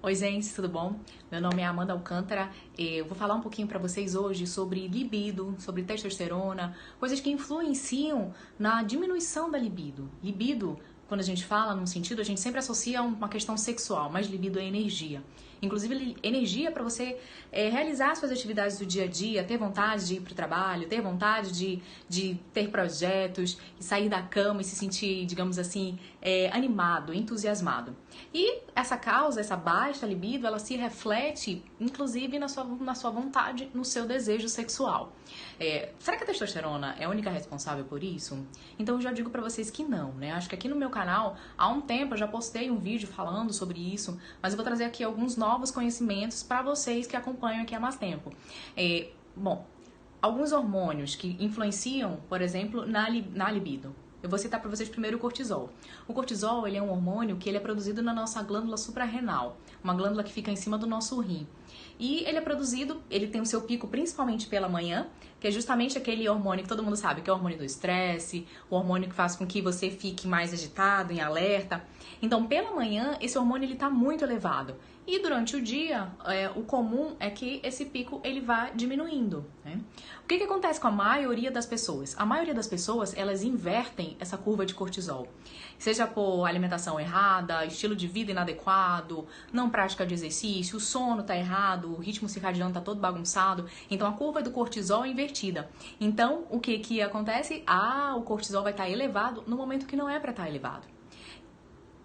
Oi, gente, tudo bom? Meu nome é Amanda Alcântara. Eu vou falar um pouquinho para vocês hoje sobre libido, sobre testosterona, coisas que influenciam na diminuição da libido. Libido, quando a gente fala num sentido, a gente sempre associa a uma questão sexual, mas libido é energia. Inclusive, energia para você realizar suas atividades do dia a dia, ter vontade de ir para o trabalho, ter vontade de ter projetos, e sair da cama e se sentir, digamos assim, animado, entusiasmado. E essa causa, essa baixa libido, ela se reflete, inclusive, na sua vontade, no seu desejo sexual. Será que a testosterona é a única responsável por isso? Então eu já digo pra vocês que não, né? Acho que aqui no meu canal, há um tempo, eu já postei um vídeo falando sobre isso, mas eu vou trazer aqui alguns novos conhecimentos pra vocês que acompanham aqui há mais tempo. Bom, alguns hormônios que influenciam, por exemplo, na libido. Eu vou citar para vocês primeiro o cortisol. O cortisol, ele é um hormônio que ele é produzido na nossa glândula suprarrenal, uma glândula que fica em cima do nosso rim. E ele é produzido, ele tem o seu pico principalmente pela manhã, que é justamente aquele hormônio que todo mundo sabe, que é o hormônio do estresse, o hormônio que faz com que você fique mais agitado, em alerta. Então, pela manhã, esse hormônio ele tá muito elevado. E durante o dia, o comum é que esse pico ele vá diminuindo, né? O que acontece com a maioria das pessoas? A maioria das pessoas, elas invertem essa curva de cortisol. Seja por alimentação errada, estilo de vida inadequado, não prática de exercício, o sono tá errado, o ritmo circadiano tá todo bagunçado. Então, a curva do cortisol é invertida. Então, o que acontece? O cortisol vai estar elevado no momento que não é para estar elevado.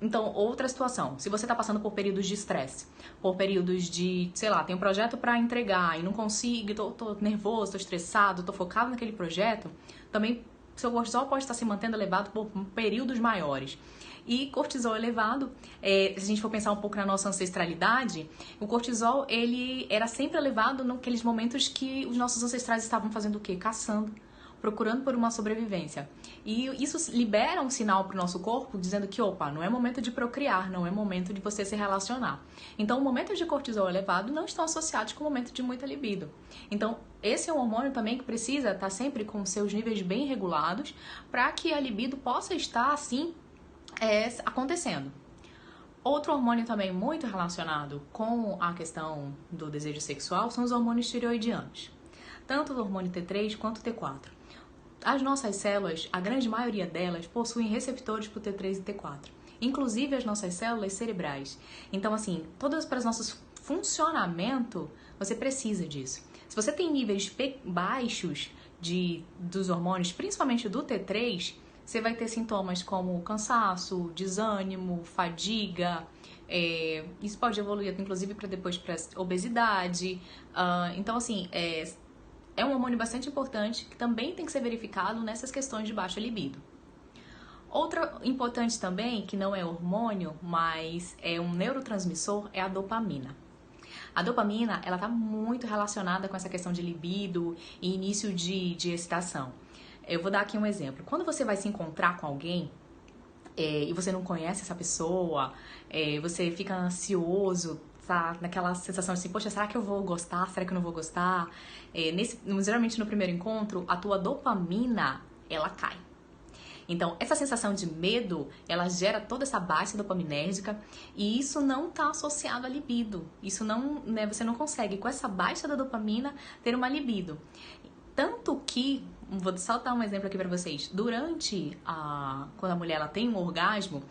Então, outra situação, se você está passando por períodos de estresse, por períodos de, sei lá, tem um projeto para entregar e não consigo, tô nervoso, tô estressado, tô focado naquele projeto, também seu cortisol pode estar se mantendo elevado por períodos maiores. E cortisol elevado, se a gente for pensar um pouco na nossa ancestralidade, o cortisol, ele era sempre elevado naqueles momentos que os nossos ancestrais estavam fazendo o quê? Caçando, procurando por uma sobrevivência. E isso libera um sinal para o nosso corpo dizendo que, opa, não é momento de procriar, não é momento de você se relacionar. Então, momentos de cortisol elevado não estão associados com o momento de muita libido. Então, esse é um hormônio também que precisa estar sempre com seus níveis bem regulados para que a libido possa estar, assim, acontecendo. Outro hormônio também muito relacionado com a questão do desejo sexual são os hormônios tireoidianos. Tanto o hormônio T3 quanto o T4. As nossas células, a grande maioria delas, possuem receptores para o T3 e T4. Inclusive as nossas células cerebrais. Então, assim, todas para os nossos funcionamento, você precisa disso. Se você tem níveis baixos dos hormônios, principalmente do T3, você vai ter sintomas como cansaço, desânimo, fadiga. Isso pode evoluir, inclusive, para depois para obesidade. Então, assim, é um hormônio bastante importante que também tem que ser verificado nessas questões de baixa libido. Outra importante também, que não é hormônio, mas é um neurotransmissor, é a dopamina. A dopamina, ela está muito relacionada com essa questão de libido e início de excitação. Eu vou dar aqui um exemplo. Quando você vai se encontrar com alguém e você não conhece essa pessoa, você fica ansioso, tá naquela sensação assim, poxa, será que eu vou gostar? Será que eu não vou gostar? Geralmente no primeiro encontro, a tua dopamina, ela cai. Então, essa sensação de medo, ela gera toda essa baixa dopaminérgica e isso não está associado à libido. Isso não, né, você não consegue, com essa baixa da dopamina, ter uma libido. Tanto que, vou só dar um exemplo aqui para vocês, quando a mulher ela tem um orgasmo,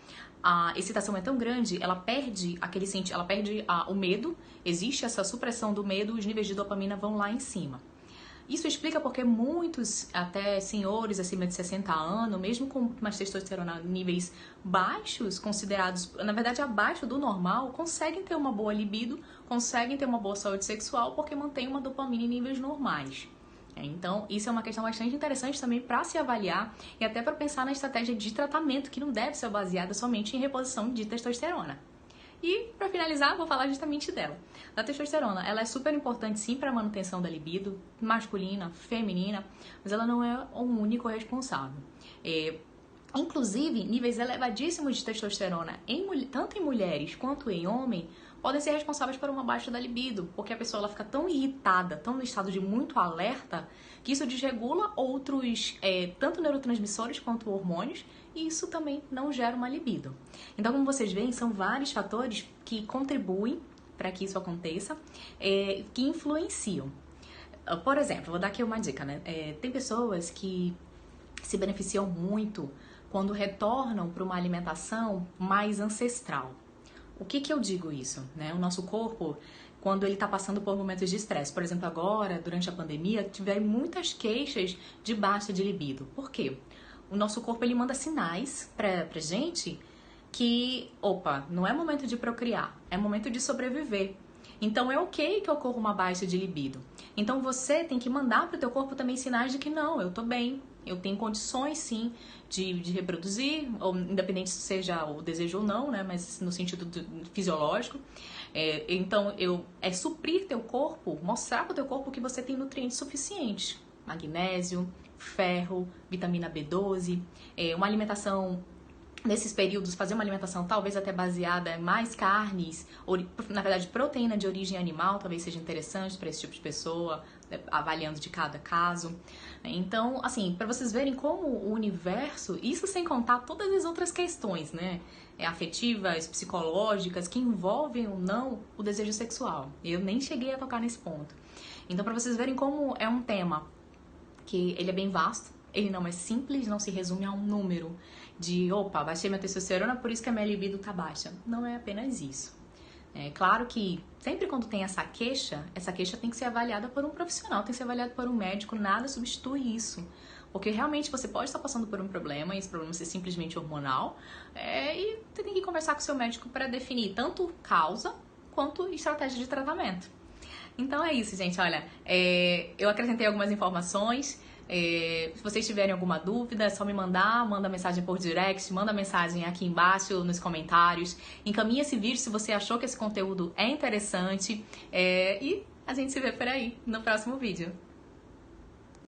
a excitação é tão grande, ela perde o medo, existe essa supressão do medo, os níveis de dopamina vão lá em cima. Isso explica porque muitos, até senhores acima de 60 anos, mesmo com uma testosterona em níveis baixos, considerados, na verdade, abaixo do normal, conseguem ter uma boa libido, conseguem ter uma boa saúde sexual porque mantém uma dopamina em níveis normais. Então, isso é uma questão bastante interessante também para se avaliar e até para pensar na estratégia de tratamento que não deve ser baseada somente em reposição de testosterona. E, para finalizar, vou falar justamente dela. Da testosterona, ela é super importante sim para a manutenção da libido, masculina, feminina, mas ela não é o único responsável. Inclusive, níveis elevadíssimos de testosterona, tanto em mulheres quanto em homens, podem ser responsáveis por uma baixa da libido, porque a pessoa ela fica tão irritada, tão no estado de muito alerta, que isso desregula outros, tanto neurotransmissores quanto hormônios, e isso também não gera uma libido. Então, como vocês veem, são vários fatores que contribuem para que isso aconteça, que influenciam. Por exemplo, vou dar aqui uma dica, né? Tem pessoas que se beneficiam muito quando retornam para uma alimentação mais ancestral. O que eu digo isso? Né? O nosso corpo, quando ele está passando por momentos de estresse, por exemplo, agora, durante a pandemia, tiveram muitas queixas de baixa de libido. Por quê? O nosso corpo, ele manda sinais pra gente que, opa, não é momento de procriar, é momento de sobreviver. Então é ok que ocorra uma baixa de libido. Então você tem que mandar pro teu corpo também sinais de que não, eu tô bem, eu tenho condições sim de reproduzir, ou independente se seja o desejo ou não, né, mas no sentido fisiológico. Então é suprir teu corpo, mostrar pro teu corpo que você tem nutrientes suficientes, magnésio, ferro, vitamina B12, uma alimentação. Nesses períodos, fazer uma alimentação talvez até baseada em mais carnes, na verdade proteína de origem animal, talvez seja interessante para esse tipo de pessoa, avaliando de cada caso. Então, assim, para vocês verem como o universo, isso sem contar todas as outras questões, né? Afetivas, psicológicas, que envolvem ou não o desejo sexual. Eu nem cheguei a tocar nesse ponto. Então, para vocês verem como é um tema que ele é bem vasto, ele não é simples, não se resume a um número de, opa, baixei minha testosterona, por isso que a minha libido tá baixa. Não é apenas isso. É claro que sempre quando tem essa queixa tem que ser avaliada por um profissional, tem que ser avaliada por um médico, nada substitui isso. Porque realmente você pode estar passando por um problema, e esse problema ser simplesmente hormonal, e você tem que conversar com o seu médico para definir tanto causa quanto estratégia de tratamento. Então é isso, gente, olha, eu acrescentei algumas informações. Se vocês tiverem alguma dúvida, é só me manda mensagem por direct, manda mensagem aqui embaixo nos comentários, encaminha esse vídeo se você achou que esse conteúdo é interessante, e a gente se vê por aí no próximo vídeo.